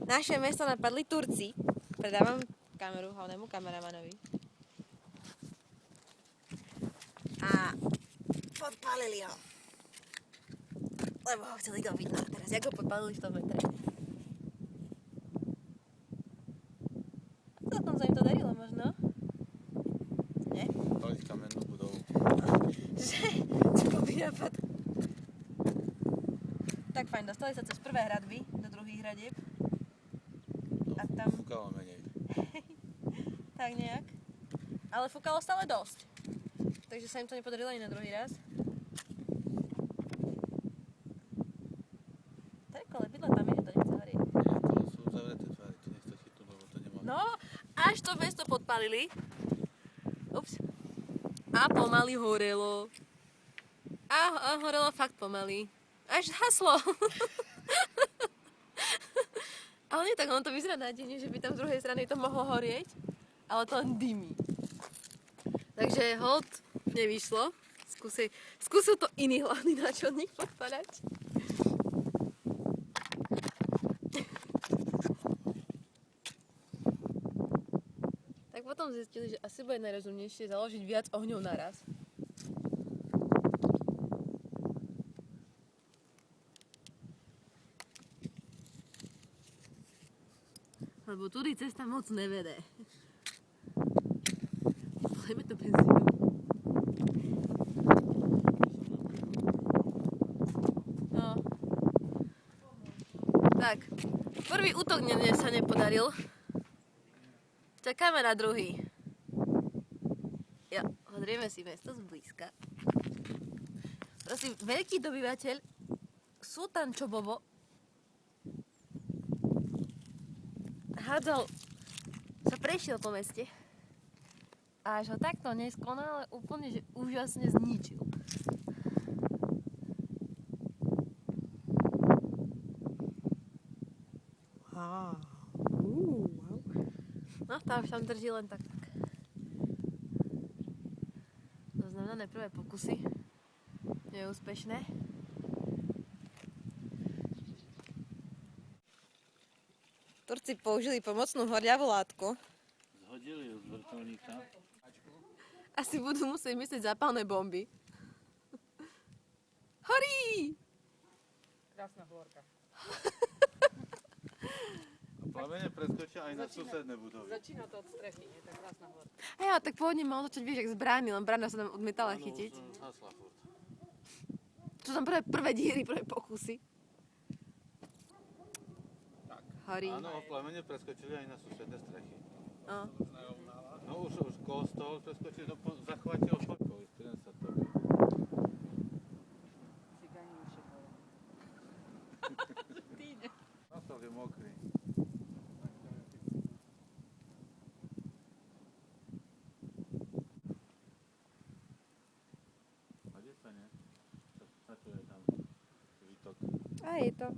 Naše mesto napadli Turci. Predávam kameru hlavnému kameramanovi. A podpálili ho. Lebo ho chceli dobiť. No teraz, jak ho podpálili v tom metre? Celkom sa im to darilo možno. Nie? Paliť kamennú budovu. Že? Čo blbý nápad. Tak fajn, dostali sa cez prvé hradby do druhých hradieb. A tam... Fúkalo menej. Tak nejak. Ale fúkalo stále dosť. Takže sa im to nepodarilo ani na druhý raz. To je kolebidlo, tam je, to nechce horieť. To sú zavreté dvere, to nechce chytnúť, lebo to nemá. No, až to mesto podpalili. Ups. A pomaly horelo. A horelo fakt pomaly. Až haslo. Ale nie tak, ono to vyzerá nádejne, že by tam z druhej strany to mohlo horieť. Ale to len dymí. Takže hold nevyšlo. Skúsil to iný hlavný náčelník podpadať. Tak potom zistili, že asi bude najrozumnejšie založiť viac ohňov naraz. Lebo tudy cesta moc nevede. Dajme to benzínu. No. Tak, prvý útok dnes sa nepodaril. Čakáme na druhý. Jo, hodrieme si mesto zblízka. Prosím, veľký dobyvateľ Sultán Čobobo hádzal, sa prešiel po meste a až ho takto neskonale úplne, že úžasne zničil. Wow. No, tá už tam drží len tak. Zaznamenané prvé pokusy. Neúspešné. Turci použili pomocnú horľavú látku. Zhodili ju z vrtuľníka. Asi budú musieť myslieť zápalné bomby. Horí! Krásna hôrka. A plamene preskočia aj na susedné budovy. Začína to od strechy, je to krásna hôrka. A ja, tak pôvodne mal začať, vieš, jak z brány, len brána sa tam odmietala chytiť. Áno, už hasla furt. Čo tam prvé díry, prvé pokusy. Tak. Horí. Áno, plamene preskočili aj na susedné strechy. No. No už kostol preskočili, zachvátil šporkový, ten sa to. Cigáni už je bolo. Kostol je mokrý. A kde sa nie? Čo je tam výtok? A je to.